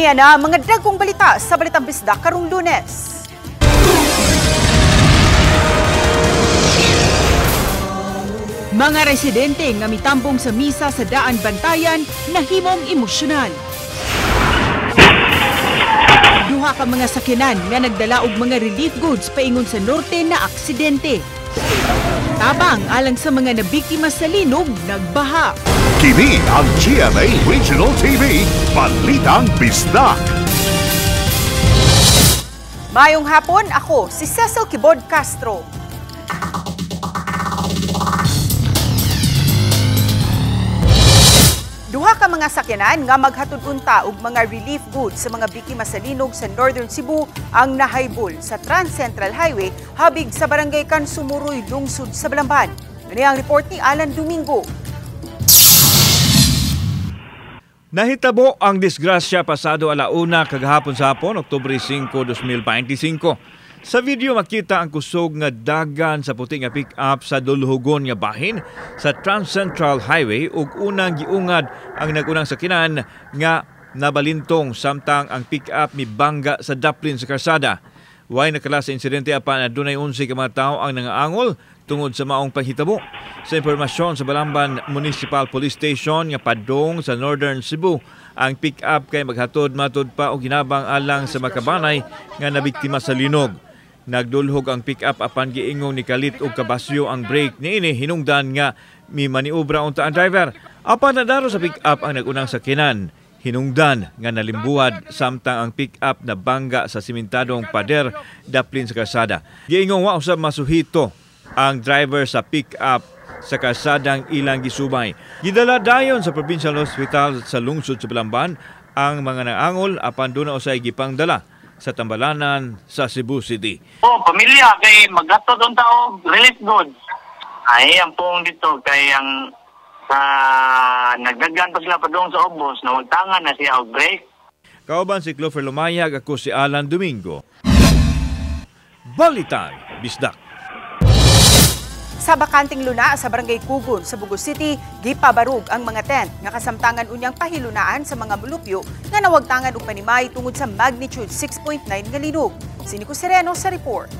Aniya na mga dagkong balita sa Balitang Bisdak karong Lunes. Mga residente nga mitambong sa misa sa Daan Bantayan nahimong emosyonal. Duha ka mga sakyanan nga nagdala og mga relief goods paingon sa norte na aksidente. Tabang alang sa mga nabiktima sa linog nagbaha. Kini ang GMA Regional TV, Balitang Bisdak. Mayong hapon, ako si Cecil Kibod Castro. Duha ka mga sakyanan nga maghatod unta og mga relief goods sa mga biktima sa linog sa Northern Cebu ang nahaybol sa Trans Central Highway habig sa barangay Kansumuroy, lungsod sa Balamban. Ano ang report ni Alan Domingo. Nahitabo ang disgrasya pasado alauna kagahapon sa hapon, Oktubre 5, 2025. Sa video makita ang kusog nga dagan sa puti nga pick-up sa dulhugon nga bahin sa Trans Central Highway ug unang giungad ang nagunang sakinan nga nabalintong samtang ang pick-up mibangga sa daplin sa karsada. Way nakala sa insidente apan adunay 11 ka mga tawo ang nangaangol tungod sa maong panghitabo. Sa impormasyon sa Balamban Municipal Police Station nga padong sa Northern Cebu, ang pick-up kay maghatod matod pa og ginabang alang sa makabanay nga nabiktima sa linog. Nagdulhog ang pick-up apan giingong ni kalit og kabasyo ang brake niini hinungdan nga mi maniobra unta ang driver. Apan nadaro sa pick-up ang nagunang sakyanan. Hinungdan nga nalimbuad samtang ang pick-up na bangga sa simentadong pader daplin sa kalsada. Giingong wa usab masuhito ang driver sa pick-up sa kalsadang ilang gisubay. Gidala dayon sa Provincial Hospital sa lungsod sa Balamban ang mga naangol apan doon na usay gipangdala sa Tambalanan sa Cebu City. Pamilya kay maghatod ang tao relief goods. Ay ang pong dito kay ang nagdagan pa sila padung sa ubos na magtangan na siya og break. Kauban si Clover Lumayag, ako si Alan Domingo. Balitang Bisdak. Sa bakanting luna sa Barangay Kugon sa Bugo City, gipabarug ang mga tent nga kasamtangan unyang pahilunaan sa mga mulupyo nga nawagtangan og panimay tungod sa magnitude 6.9 nga linog. Si Nico Sereno sa report.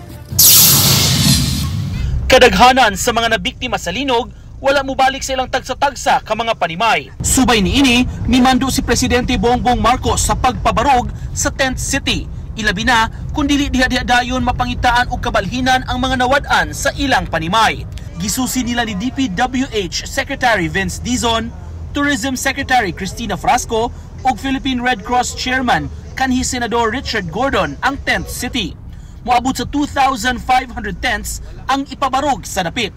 Kadaghanan sa mga nabiktima sa linog wala mo balik sa ilang tagsa-tagsa ka mga panimay. Subay niini, mimando si Presidente Bongbong Marcos sa pagpabarog sa Tent City. Ilabi na kung dili diha-diha dayon mapangitaan og kabalhinan ang mga nawad-an sa ilang panimay. Gisusi nila ni DPWH Secretary Vince Dizon, Tourism Secretary Cristina Frasco ug Philippine Red Cross Chairman kanhi Senador Richard Gordon ang Tent City. Moabot sa 2,500 tents ang ipabarog sa dapit.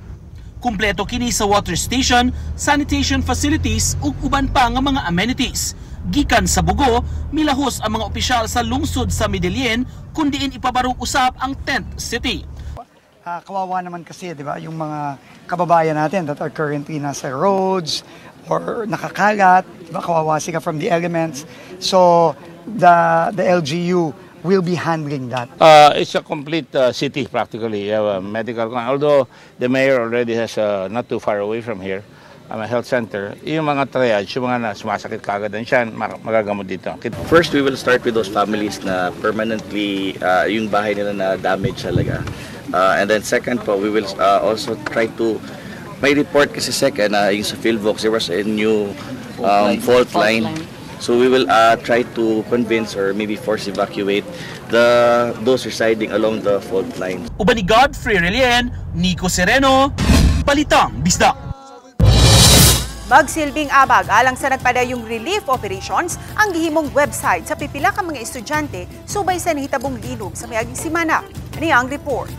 Kumpleto kini sa water station, sanitation facilities ug uban pa nga mga amenities. Gikan sa Bugo, milahos ang mga opisyal sa lungsod sa Medellin kung diin ipabarog usab ang Tent City. Kawawa naman kasi, di ba, yung mga kababayan natin that are currently nasa roads or nakakalat, di ba, kawawa sila from the elements. So the LGU will be handling that. It's a complete city practically. You have a medical, although the mayor already has not too far away from here, a health center. Yung mga triage, yung mga sumasakit kagad siya, magagamot dito. First, we will start with those families na permanently yung bahay nila na damage talaga. And then second po, we will also try to, may report kasi second, yung sa Philvox, there was a new fault line. So we will try to convince or maybe force evacuate those residing along the fault line. Uban ni Godfrey Relien, Nico Sereno, Balitang Bisdak. Magsilbing abag alang sa nagpadayong relief operations ang gihimong website sa pipila ka mga estudyante subay sa nahitabong linog sa miaging semana. Ani ang report.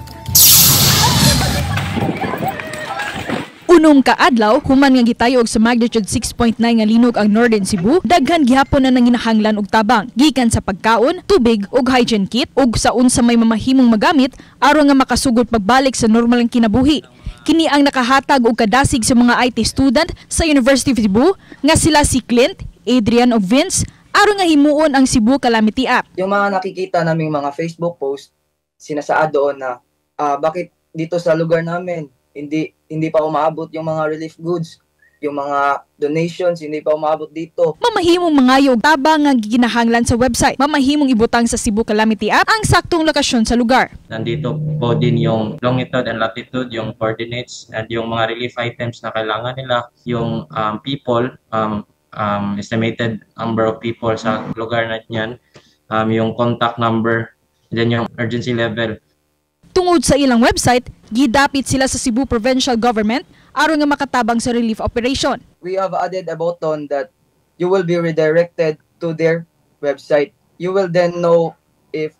Unom ka adlaw human nga gitayog sa magnitude 6.9 nga linog ang Northern Cebu, daghan gihapon na nanginahanglan og tabang gikan sa pagkaon, tubig ug hygiene kit ug sa unsa may mamahimong magamit aron nga makasugod pagbalik sa normal nga kinabuhi. Kini ang nakahatag og kadasig sa mga IT student sa University of Cebu nga sila si Clint, Adrian ug Vince aron nga himuon ang Cebu Calamity App. Yung mga nakikita naming mga Facebook post sinasaad doon na bakit dito sa lugar namin hindi pa umaabot yung mga relief goods. yung mga donations hindi pa umabot dito. Mamahimong mangayo og tabang nga ginahanglan sa website. Mamahimong ibutang sa Cebu Calamity App ang saktong lokasyon sa lugar. Nandito po din yung longitude and latitude, yung coordinates and yung mga relief items na kailangan nila, yung people, estimated number of people sa lugar na yan, yung contact number, then yung urgency level. Tungod sa ilang website, gidapit sila sa Cebu Provincial Government aron nga makatabang sa relief operation. We have added a button that you will be redirected to their website. You will then know if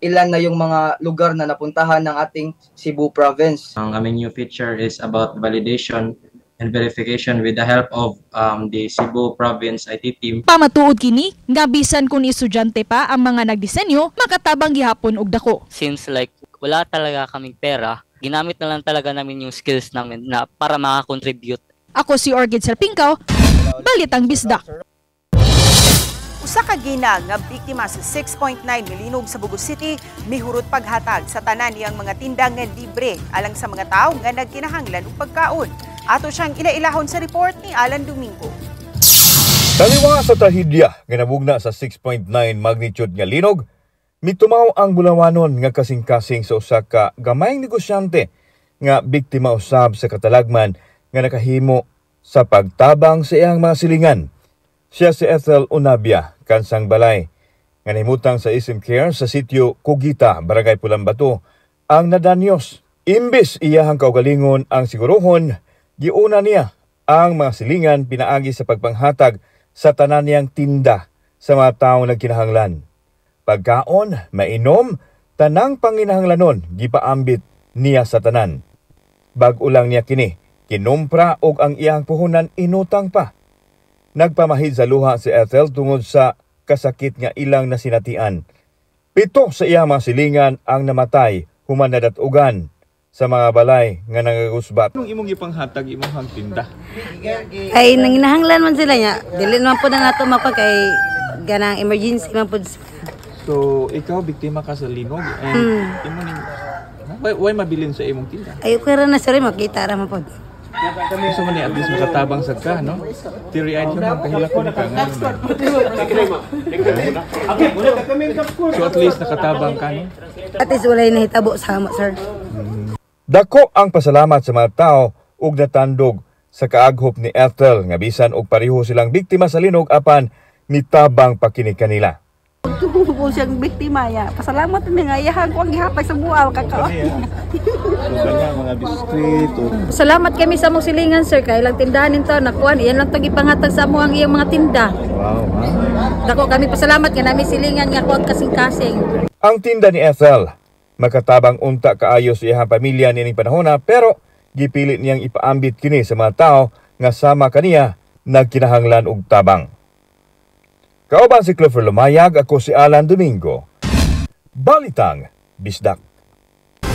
ilan na yung mga lugar na napuntahan ng ating Cebu Province. Ang aming new feature is about validation and verification with the help of the Cebu Province IT team. Pamatuod kini nga bisan kung estudyante pa ang mga nagdisenyo, makatabang gihapon og dako. Since like wala talaga kaming pera, ginamit na lang talaga namin yung skills namin na para makakontribute. Ako si Orchid Serpingkaw, Balitang Bisdak. Usa ka ginang nga biktima sa 6.9 milinog sa Bugo City mihurot paghatag sa tanan niyang mga tindang nga libre alang sa mga tawo nga nagkinahanglan og pagkaon. Ato siyang ilailahon sa report ni Alan Domingo. Taliwa sa trahedya nga nabugna sa 6.9 magnitude nga linog, mitumaw ang bulawanon nga kasing-kasing sa usa ka gamayng negosyante nga biktima usab sa katalagman nga nakahimo sa pagtabang sa iyang mga silingan. Siya si Ethel Unabia, kansang balay, nga nahimutang sa SM Care sa sitio Cogita, Barangay Pulambato, ang nadanyos. Imbis iyahang kaugalingon ang sigurohon, giuna niya ang mga silingan pinaagi sa pagpanghatag sa tanan niyang tinda sa mga taong nagkinahanglan. Pagkaon, mainom, tanang panginahanglanon, gipaambit niya sa tanan. Bag-o lang niya kini, kinumpra og ang iyang puhunan inutang pa. Nagpamahid sa luha si Ethel tungod sa kasakit nga ilang nasinatian. 7 sa iyang mga silingan ang namatay, human nadatugan sa mga balay nga nangagusbat. Anong imong ipanghatag imong hangtinda? Ay nanginahanglan man sila nya. Dili naman po na nato mapa kay ganang emergency man po. So, ikaw biktima ka sa linog and imo ning why mabilin sa imong tinda? Ay okay ra na sir makita ra man po. Gusto mo ni at least makatabang sa ka, no? Teary-eyed ka man, kahilak ko ni ka nga. So at least nakatabang ka, no? At least walay nahitabo sa amo, sir. Dako ang pasalamat sa mga tao ug natandog sa kaaghop ni Ethel nga bisan og pareho silang biktima sa linog apan mitabang pa kini kanila. Kung siyang biktima ya, pasalamat mi nga iyahan ko ang gihatag sa bual kakao. Mga biskwit. Salamat kami sa mong silingan sir kay lang tindahan nito nakuan iyan lang tong ipangatag sa amo ang iyang mga tinda. Wow. Dako kami pasalamat kay nami silingan nga kuan kasing-kasing. Ang tinda ni Ethel makatabang unta kaayo sa iyang pamilya nining panahona pero gipilit niyang ipaambit kini sa mga tao nga sama kaniya nagkinahanglan og tabang. Kauban si Clifford Lumayag, ako si Alan Domingo. Balitang Bisdak.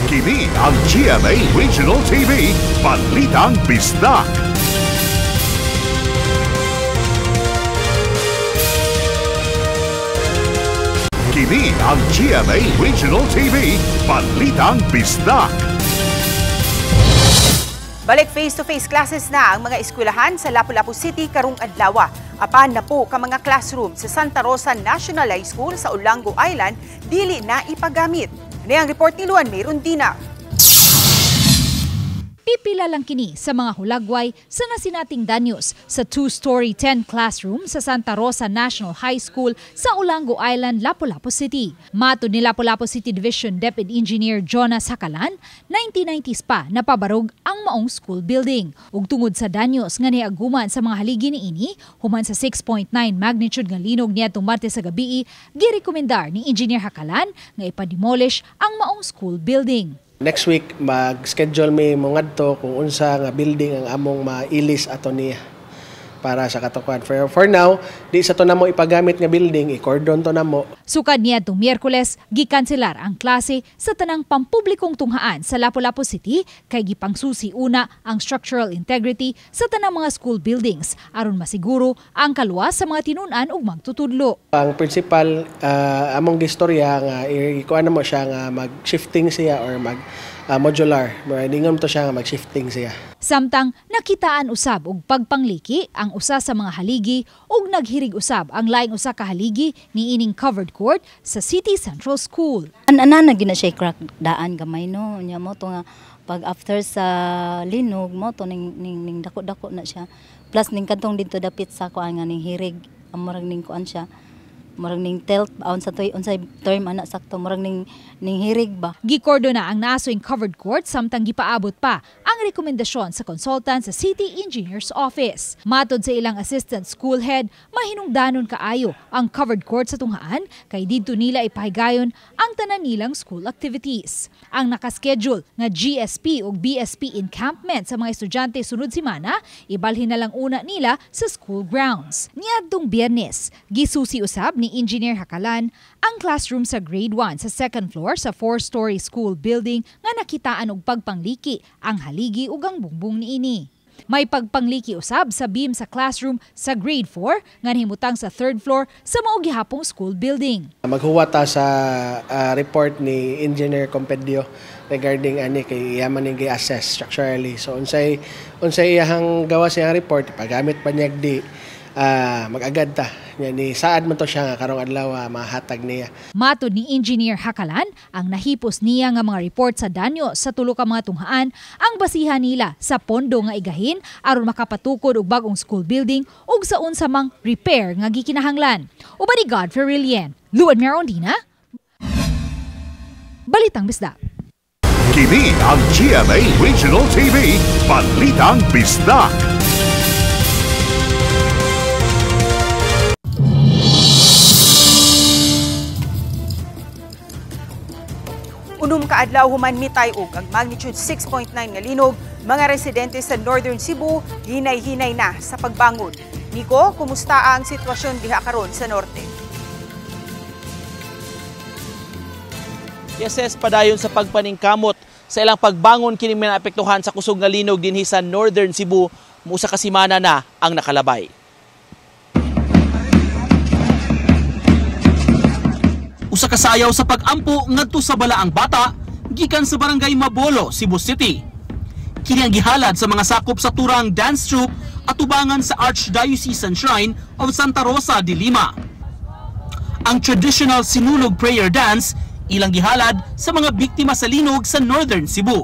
Kini ang GMA Regional TV, Balitang Bisdak. Kini ang GMA Regional TV, Balitang Bisdak. Balik face-to-face classes na ang mga eskwelahan sa Lapu-Lapu City karong adlaw. Apan na po ka mga classroom sa Santa Rosa National High School sa Olango Island dili na ipagamit. Ano ang report ni Luan May Rondina? Pipila lang kini sa mga hulagway sa nasinating danyos sa 2-story 10 classroom sa Santa Rosa National High School sa Olango Island, Lapu-Lapu City. Matod ni Lapu-Lapu City Division Deputy Engineer Jonas Hakalan, 1990s pa napabarog ang maong school building. Ug tungod sa danyos nga niaguman sa mga haligi niini, human sa 6.9 magnitude nga linog niadtong Martes sa gabii, girekomendar ni Engineer Hakalan nga ipademolish ang maong school building. Next week, mag-schedule may mga to kung unsa nga building ang among mailis ato niya para sa katukuan. For now, di sa to namo ipagamit nga building, i-cordon to namo. Sukad niya itong Miyerkules, gikanselar ang klase sa tanang pampublikong tunghaan sa Lapu-Lapu City kay gipangsusi una ang structural integrity sa tanang mga school buildings aron masiguro ang kaluwas sa mga tinunan ug magtutudlo. Ang principal among gistorya nga ikuan mo siya nga mag-shifting siya or modular. Ningon to siya nga mag-shifting siya. Samtang nakitaan usab og pagpangliki ang usa sa mga haligi ug naghirig usab ang laing usa ka haligi ni ining covered court sa City Central School. Ana na gina siya crack daan gamay no. Nya mo to nga pag after sa linog mo to ning dako-dako na siya. Plus ning kadtong dito dapit sa kuan nga ning hirig amurag ning kuan siya. Murag ning tilt unsay term ana sakto murag ning hirig ba. Gikordo na ang nasoing covered court samtang gipaabot pa ang rekomendasyon sa consultant sa City Engineer's Office. Matod sa ilang assistant school head, mahinungdanon kaayo ang covered court sa tunghaan kay didto nila ipahigayon ang tanan nilang school activities. Ang nakaschedule nga GSP o BSP encampment sa mga estudyante sunod semana, ibalhin na lang una nila sa school grounds. Niadtong Biyernes, gisusi usab ni Engineer Hakalan ang classroom sa grade 1 sa second floor sa 4-story school building nga nakitaan og pagpangliki ang haligi ug ang bungbong niini. May pagpangliki usab sa beam sa classroom sa grade 4 nga nahimutang sa 3rd floor sa mao gihapong school building. Maghuwata sa report ni Engineer Compedio regarding ani kay yaman ning gi-assess structurally. So unsay iyang gawa siyang report pagamit pa niya di mag-agad ta. Ni saad man to siya nga karong adlaw mahatag niya. Matod ni Engineer Hakalan, ang nahipos niya nga mga report sa danyo sa tulo ka mga tunghaan ang basihan nila sa pondo nga igahin aron makapatukod og bagong school building ug sa unsa mang repair nga gikinahanglan. Uban ni Godfrey Rilien, Luan Merondina, Balitang Bisdak. Kini ang GMA Regional TV, Balitang Bisdak. Unom ka adlaw human mitay-og ang magnitude 6.9 nga linog, mga residente sa Northern Cebu hinay-hinay na sa pagbangon. Nico, kumusta ang sitwasyon diha karon sa norte? Yes, padayon sa pagpaningkamot sa ilang pagbangon kini naapektuhan sa kusog nga linog dinhi sa Northern Cebu, muusa ka semana na ang nakalabay. Usa ka sayaw sa pag-ampo ngadto sa Balaang Bata gikan sa barangay Mabolo, Cebu City. Kini ang gihalad sa mga sakop sa turang dance troupe at tubangan sa Archdiocesan Shrine of Santa Rosa de Lima. Ang traditional sinulog prayer dance ilang gihalad sa mga biktima sa linog sa Northern Cebu.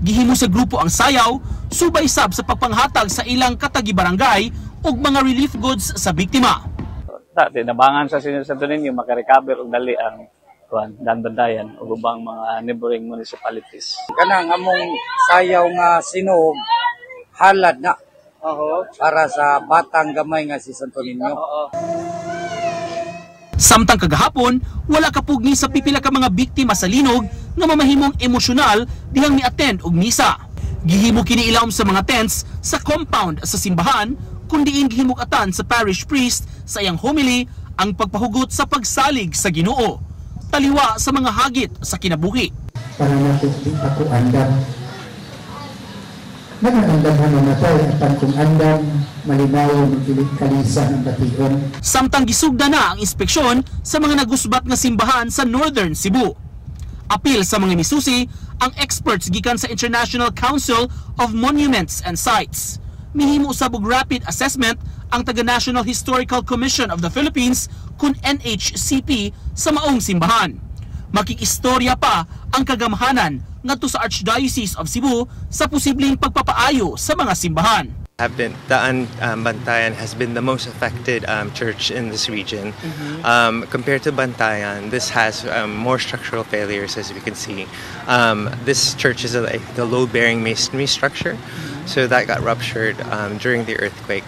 Gihimo sa grupo ang sayaw, subay sab sa pagpanghatag sa ilang katagi-barangay ug mga relief goods sa biktima. Tinabangan sa Senior Santo Niño makarecover og dali ang Danbandayan ug ubang mga neighboring municipalities. Kanang among sayaw nga sinuog halad na para sa batang gamay nga si Santo Niño. Samtang kagahapon, wala kapugni sa pipila ka mga biktima sa linog nga mamahimong emosyonal dihang mi-attend og misa. Gihimo kini ilawom sa mga tents sa compound sa simbahan kundiin gihimugatan sa parish priest sa iyang homily ang pagpahugot sa pagsalig sa Ginoo, taliwa sa mga hagit sa kinabuhi. Para natin ako andam. Nagandam na natay at kung andam malinaw magdilig kalisa ng bation. Samtang gisugda na ang inspeksyon sa mga nagusbat nga simbahan sa Northern Cebu. Apil sa mga misusi ang experts gikan sa International Council of Monuments and Sites. Mihimo usab og rapid assessment ang taga-National Historical Commission of the Philippines kun NHCP sa maong simbahan. Makikistorya pa ang kagamhanan ngadto sa Archdiocese of Cebu sa posibleng pagpapaayo sa mga simbahan. Daan Bantayan has been the most affected church in this region. Compared to Bantayan, this has more structural failures, as we can see. This church is the load-bearing masonry structure, so that got ruptured during the earthquake.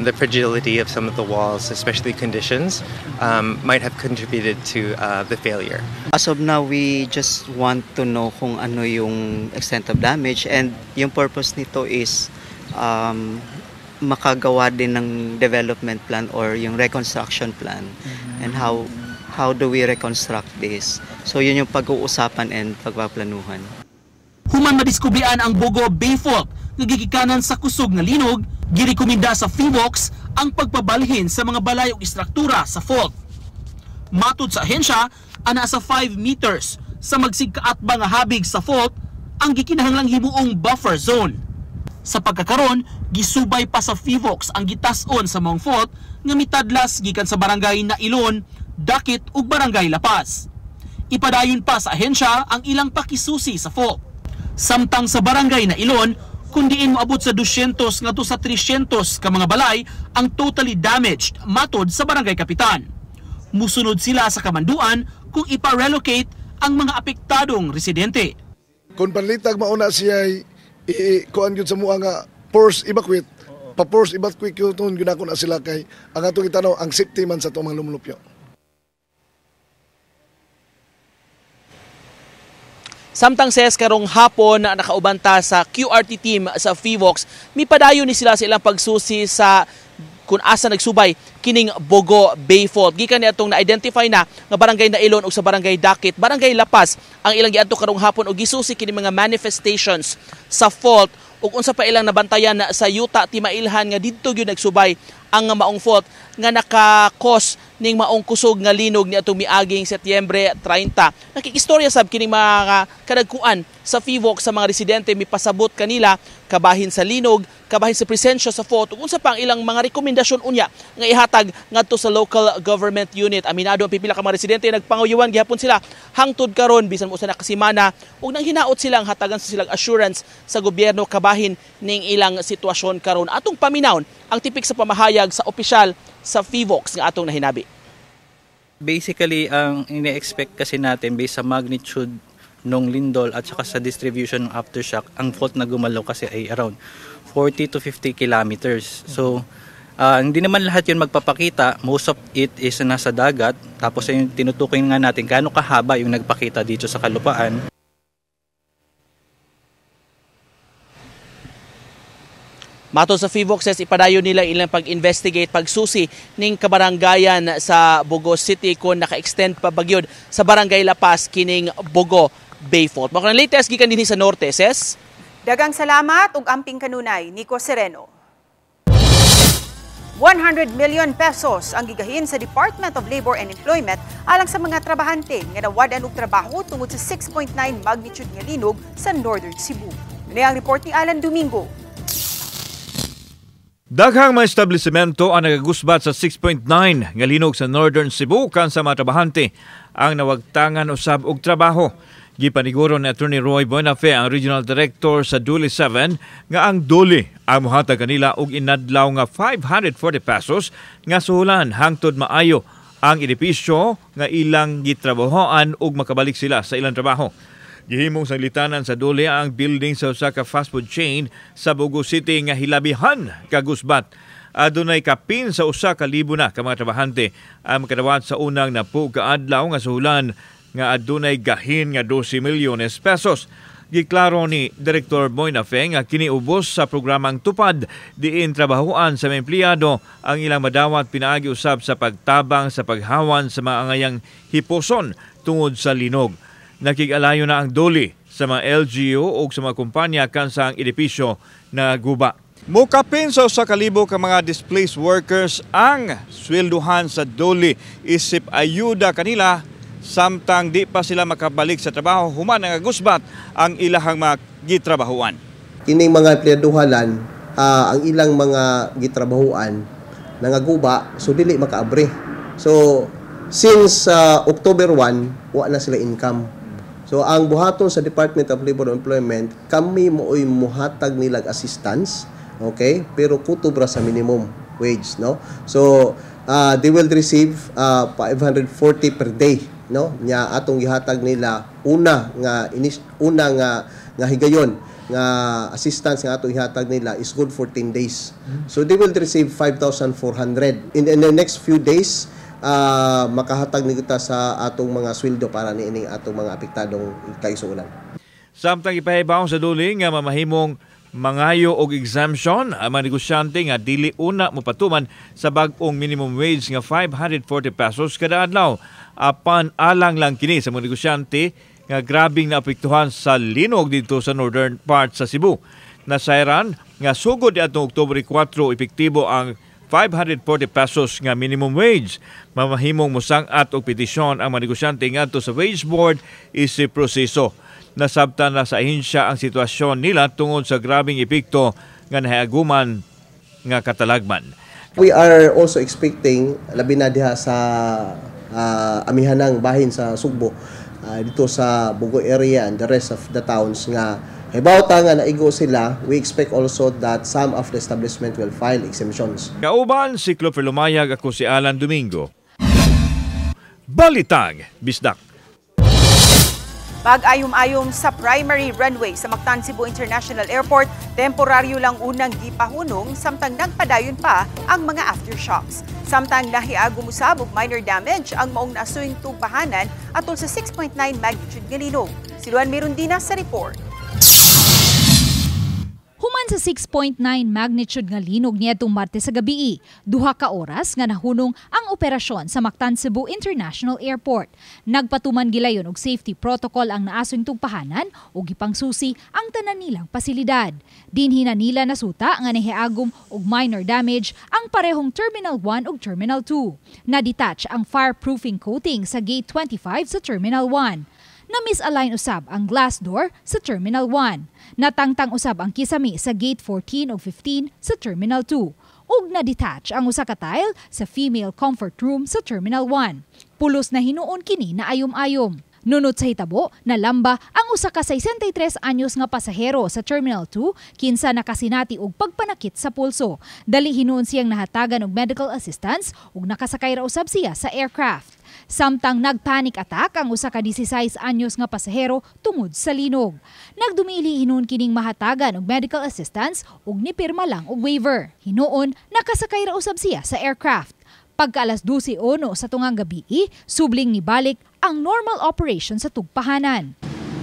The fragility of some of the walls, especially conditions, might have contributed to the failure. As of now, we just want to know kung ano yung extent of damage, and yung purpose nito is makagawa din ng development plan or yung reconstruction plan, and how do we reconstruct this. So yun yung pag-uusapan and pagpaplanuhan. Human madiskubrian ang Bogo Bay Fault nga gigikanan sa kusog nga linog, girekomenda sa PHIVOLCS ang pagpabalhin sa mga balay ug istruktura sa fault. Matod sa ahensya, ana sa 5 meters sa magsigkaatba nga habig sa fault ang gikinahanglang himuong buffer zone. Sa pagkakaron, gisubay pa sa FIVOX ang gitas-on sa mong fault nga mitadlas gikan sa barangay Nailon, Dakit ug barangay Lapas. Ipadayon pa sa ahensya ang ilang pakisusi sa fault. Samtang sa barangay Nailon, kung diin moabot sa 200 ngadto sa 300 ka mga balay ang totally damaged matod sa barangay kapitan. Musunod sila sa kamanduan kung ipa-relocate ang mga apektadong residente. Kung panlitag mauna siya kuan gyud sa mua nga force evacuate, pa-force evacuate yun ako na sila kay ang atong itanaw ang safety man sa itong mga lumulupyo. Samtang ses karong hapon na nakaubanta sa QRT team sa FIVOX, mipadayon ni sila sa ilang pagsusi sa kung asa nagsubay kining Bogo Bay Fault. Gikan niadtong na-identify na nga barangay Nailon ug sa barangay Dakit, barangay Lapas ang ilang giadto karong hapon ug gisusi kini mga manifestations sa fault ug unsa pa ilang nabantayan sa yuta timailhan nga didto gyud nagsubay ang maong fault nga naka-cause ning maong kusog nga linog niadtong miaging Setyembre 30. Nakikistorya sab kining mga kadagkuan sa FIVOX sa mga residente mipasabot kanila kabahin sa linog, kabahin sa presensya sa fault ug unsa pa ang ilang mga rekomendasyon unya nga ihatag ngadto sa local government unit. Aminado ang pipila ka mga residente nagpanguyuan gihapon sila hangtod karon bisan mo sa nakasimana ug nang hinaot silang hatagan sa silang assurance sa gobyerno kabahin ning ilang sitwasyon karon. Atong paminawon ang tipik sa pamahayag sa opisyal sa FIVOX nga atong nahinabi. Basically, ang ine-expect kasi natin based sa magnitude nung lindol at saka sa distribution ng aftershock, ang fault na gumalaw kasi ay around 40 to 50 kilometers. So, hindi naman lahat yun magpapakita. Most of it is nasa dagat. Tapos yung tinutukoy nga natin gaano kahaba yung nagpakita dito sa kalupaan. Matod sa FIVOX, ipadayon nila ilang pag-investigate, pagsusi ning kabarangayan sa Bogo City kung naka-extend pa bagyod sa barangay Lapas kining Bogo Bay Fault. Mako ng latest gikan dinhi sa Norte, Ses. Dagang salamat ug amping kanunay, Nico Sereno. 100 million pesos ang gigahin sa Department of Labor and Employment alang sa mga trabahante nga nawadan og trabaho tungod sa 6.9 magnitude nga linog sa Northern Cebu. Muna ang report ni Alan Domingo. Daghang mga establishmento ang nagagusbat sa 6.9 nga linog sa Northern Cebu kan sa mga trabahante ang nawagtangan usab og trabaho. Gipaniguro ni Attorney Roy Buenafe, ang Regional Director sa Duli 7, nga ang duli ang muhatag kanila og inadlaw nga 540 pesos nga suhulan hangtod maayo ang edipisyo nga ilang gitrabahoan ug makabalik sila sa ilang trabaho. Gihimong sanglitanan sa Duli ang building sa usa ka fast food chain sa Bogo City nga hilabihan kagusbat. Adunay kapin sa usa ka libo na ka mga trabahante ang makadawat sa unang napukaadlaw nga suhulan nga adunay gahin nga 12 milyones pesos. Giklaro ni Director Buenafe nga kiniubos sa programang tupad diin trabahoan sa mga empleyado ang ilang madawat pinaagi usab sa pagtabang sa paghawan sa mga angayang hiposon tungod sa linog. Nakig-alayo na ang duli sa mga LGU o sa mga kumpanya kansa ang edipisyo na guba. Mukapin sa 1,000 ka mga displaced workers ang swelduhan sa duli isip ayuda kanila samtang di pa sila makabalik sa trabaho human ang agusbat ang ilahang mga gitrabahuan. Kining mga empleyaduhalan ang ilang mga gitrabahuan nangaguba so dili makaabre. So since October 1 wa na sila income. So ang buhaton sa Department of Labor and Employment, kami mooy muhatag nilag assistance, okay? Pero kutubra sa minimum wage, no? So they will receive 540 per day, no? Nya atong gihatag nila una nga higayon nga assistance nga atong ihatag nila is good for 10 days. So they will receive 5,400 in the next few days. Makahatag ni kita sa atong mga sweldo para niining atong mga apektadong kaisulan. Samtang ipahibaw sa duli nga mamahimong mangayo og exemption ang mga negosyante nga dili una mopatuman sa bag-ong minimum wage nga 540 pesos kada adlaw. Apan alang lang kini sa mga negosyante nga grabing naapektuhan sa linog dito sa northern part sa Cebu. Nasayran nga sugod atong Oktubre 4 epektibo ang 540 pesos nga minimum wage. Mamahimong musang-at og petisyon ang mga negosyante ngadto sa wage board isip proseso. Nasabtan na sa ahensya ang sitwasyon nila tungod sa grabing epekto nga nahiaguman nga katalagman. We are also expecting labi na diha sa amihanang bahin sa Sugbo, dito sa Bugo area and the rest of the towns nga ibawta nga naigo sila. We expect also that some of the establishment will file exemptions. Kauban si Clover Lumayag, ako si Alan Domingo. Balitang Bisdak. Pag-ayom-ayom sa primary runway sa Mactan Cebu International Airport, temporaryo lang unang gipahunong samtang nagpadayon pa ang mga aftershocks. Samtang nahiagom usab og minor damage ang maong nasuing tugpahanan atol sa 6.9 magnitude nga linog. Si Luan Mirundina sa report. Human sa 6.9 magnitude nga linog niadtong Martes sa gabii, 2 ka oras nga nahunong ang operasyon sa Mactan Cebu International Airport. Nagpatuman gilayon og safety protocol ang naasong tugpahanan ug gipangsusi ang tanan nilang pasilidad. Dinhi na nila nasuta nga nahiagom og minor damage ang parehong Terminal 1 ug Terminal 2. Na-detach ang fireproofing coating sa Gate 25 sa Terminal 1. Na-misalign usab ang glass door sa Terminal 1. Natangtang usab ang kisami sa Gate 14 ug 15 sa Terminal 2. Ug na-detach ang usa ka tile sa female comfort room sa Terminal 1. Pulos na hinuon kini na ayom-ayom. Nunod sa hitabo, nalamba ang usa ka 63 anyos nga pasahero sa Terminal 2 kinsa nakasinati og pagpanakit sa pulso. Dali hinuon siyang nahatagan og medical assistance ug nakasakay ra usab siya sa aircraft. Samtang nagpanic attack ang usa ka 16 anyos nga pasahero tungod sa linog. Nagdumili hinuon kining mahatagan og medical assistance ug nipirma lang og waiver. Hinuon nakasakay ra usab siya sa aircraft. Pagka alas 12:01 sa tungang gabi, subling nibalik ang normal operation sa tugpahanan.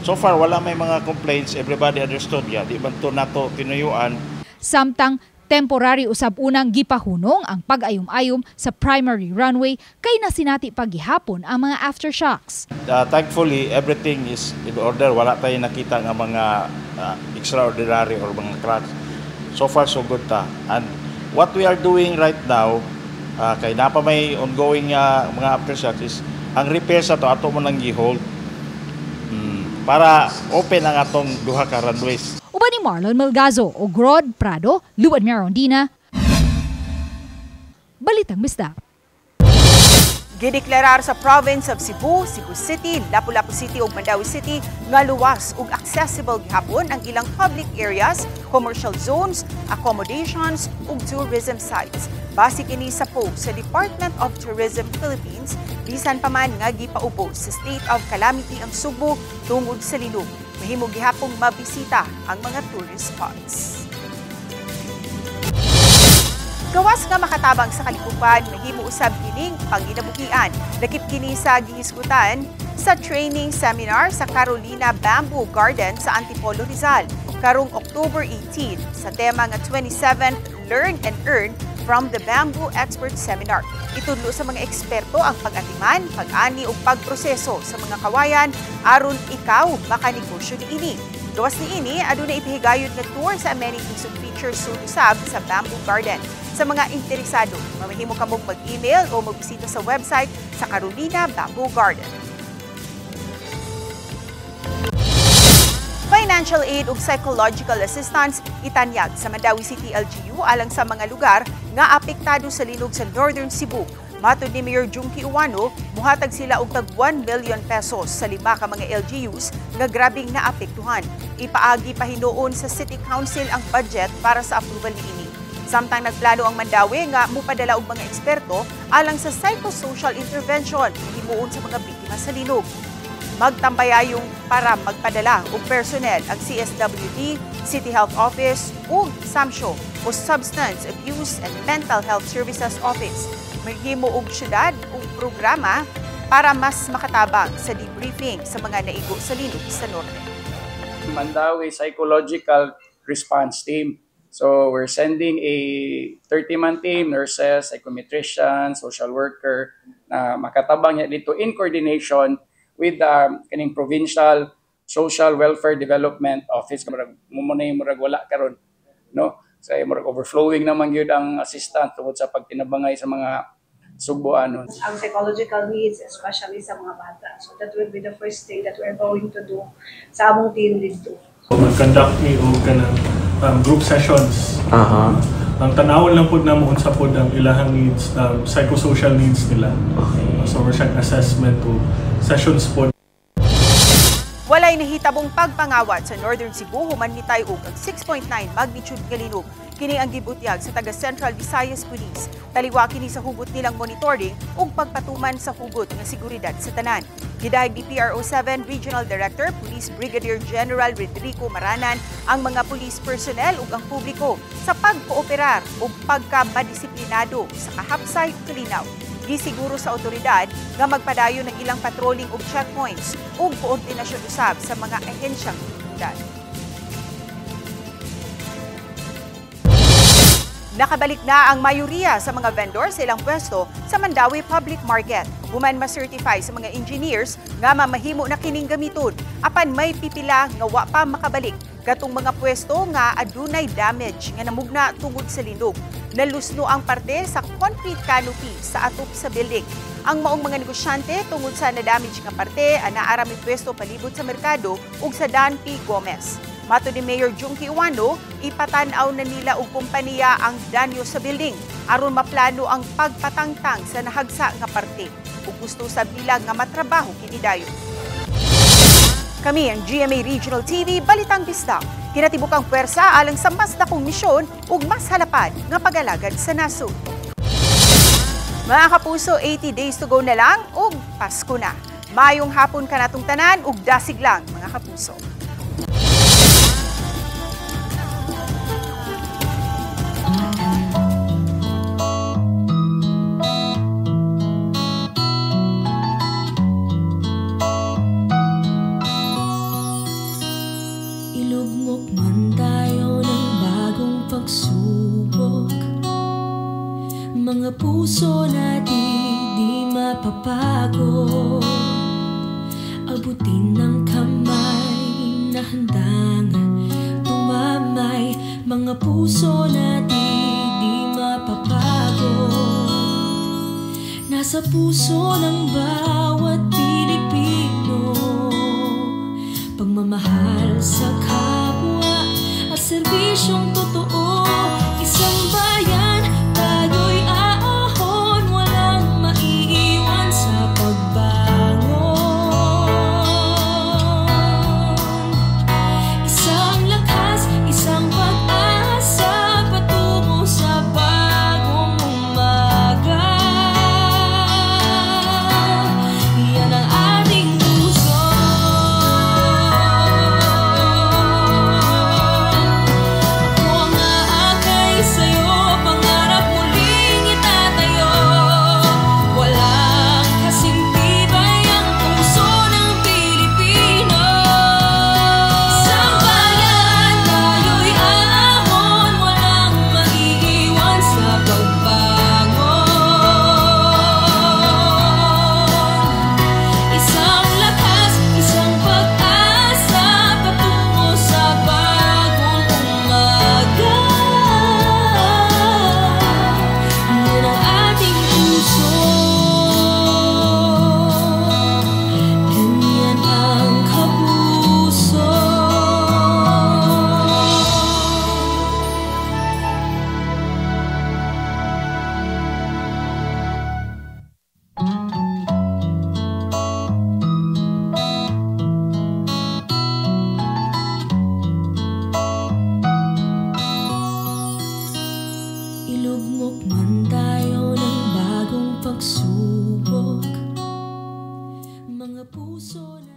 So far wala may mga complaints, everybody understood ya, di man to nato tinuyuan. Samtang temporary usab unang gipahunong ang pag-ayom-ayom sa primary runway kay nasinati paghihapon ang mga aftershocks. Thankfully, everything is in order. Wala tayo nakita ng mga extraordinary or mga cracks. So far, so good ta. And what we are doing right now, kay napa may ongoing mga aftershocks is ang repair sa to ato mo nang gi-hold para open ang atong duha ka runways. Uban ni Marlon Melgazo o Rod Prado, Luan Mirondina. Balitang Bisdak. Gideklarar sa province of Cebu, Cebu City, Lapu-Lapu City ug Mandaue City nga luwas ug accessible gihapon ang ilang public areas, commercial zones, accommodations ug tourism sites. Base kini sa post sa Department of Tourism Philippines, bisan pa man nga gipaubos sa state of calamity ang Subo tungod sa linog. Mahimo gihapong mabisita ang mga tourist spots. Gawas nga makatabang sa kalikupan, mahimo usab kining panginabuhian. Lakip kini sa gihisgutan sa training seminar sa Carolina Bamboo Garden sa Antipolo, Rizal karong October 18 sa tema nga 27 Learn and Earn from the Bamboo Expert Seminar. Itudlo sa mga eksperto ang pag-atiman, pag-ani ug pagproseso sa mga kawayan aron ikaw makanegosyo niini. Gawas niini aduna ipihigayon nga tour sa amenities ug features usab sa Bamboo Garden. Sa mga interesado, mamahimo ka mong mag-email o magbisita sa website sa Carolina Bamboo Garden. Financial aid ug psychological assistance itanyag sa Mandaue City LGU alang sa mga lugar nga apektado sa linog sa Northern Cebu. Matod ni Mayor Junkie Uwano, muhatag sila og tag 1 million pesos sa 5 ka mga LGUs nga grabing naapektuhan. Ipaagi pa hinuon sa City Council ang budget para sa approval niini. Samtang nagplano ang Mandaue nga mupadala og mga eksperto alang sa psychosocial intervention himuon sa mga biktima sa linog. Magtambayayong para magpadala og personnel ang CSWD, City Health Office ug SAMSHO o Substance Abuse and Mental Health Services Office. Mahimo og syudad ug programa para mas makatabang sa debriefing sa mga naigo sa linog sa norte. Mandaue Psychological Response Team. So we're sending a 30-man team, nurses, psychometrician, social worker na makatabang niya dito in coordination with the kaning Provincial Social Welfare Development Office. Murag wala karon, no? So murag overflowing naman gyud ang assistant tungod sa pagtinabangay sa mga sugboanon. Ang psychological needs, especially sa mga bata. So that will be the first thing that we're going to do sa among team dito. Mag-conduct ni og kanang group sessions. Ang tanawon lang pud namo unsa pud ang ilahang needs, psychosocial needs nila. So we're siyang assessment to sessions pod. Walay nahitabong pagpangawat sa Northern Cebu human mitay og 6.9 magnitude nga linog. Kini ang gibutyag sa taga Central Visayas Police. Taliwa kini sa hugot nilang monitoring ug pagpatuman sa hugot nga seguridad sa tanan. Gidahig ni PRO7 Regional Director Police Brigadier General Rodrigo Maranan ang mga police personnel ug ang publiko sa pagkooperar ug pagkamadisiplinado sa kahapsay ug kalinaw. Gisiguro sa otoridad nga magpadayon ng ilang patrolling ug checkpoints ug koordinasyon usab sa mga ahensyang seguridad. Nakabalik na ang mayoriya sa mga vendor sa ilang pwesto sa Mandawi Public Market. Human ma-certify sa mga engineers nga mamahimo na kining gamiton apan may pipila nga wa pa makabalik katong mga pwesto nga adunay damage nga namugna tungod sa linog. Nalusno ang parte sa concrete canopy sa atop sa building. Ang maong mga negosyante tungod sa na-damage nga parte anaara mi pwesto palibot sa merkado ug sa Dan P. Gomez. Mato ni Mayor Junkie Uwano, ipatanaw na nila og kompanya ang danyo sa building aron maplano ang pagpatangtang sa nahagsa nga parte. Ug gusto sab nila nga matrabaho kini dayon. Kami ang GMA Regional TV Balitang Bista. Kinatibukang puwersa alang sa mas dakong misyon ug mas halapad nga pag-alagad sa nasod. Mga kapuso, 80 days to go na lang ug Pasko na. Mayong hapon kanatong tanan ug dasig lang mga kapuso. Mga puso natin di mapapagod. Abutin ng kamay na handang tumamay. Mga puso natin di mapapagod. Nasa puso ng bawat Pilipino pagmamahal sa kapwa at serbisyong totoo. Isang bayan tayo'y aahon, walang maiiwan sa pagbangon. Isang lakas, isang pag-asa patungo sa bagong umaga. Yan ang ating puso. Ako ang aakay sa'yo, pangarap muling itatayo. Walang kasing tibay ang puso ng Pilipino. Isang bayan, tayo'y aahon, walang maiiwan sa pagbangon. Isang lakas, isang pag-asa patungo sa bagong umaga. Yan ang ating puso. Ganyan ang kapuso. Ilugmok man tayo ng bagong pagsubok. Mga puso na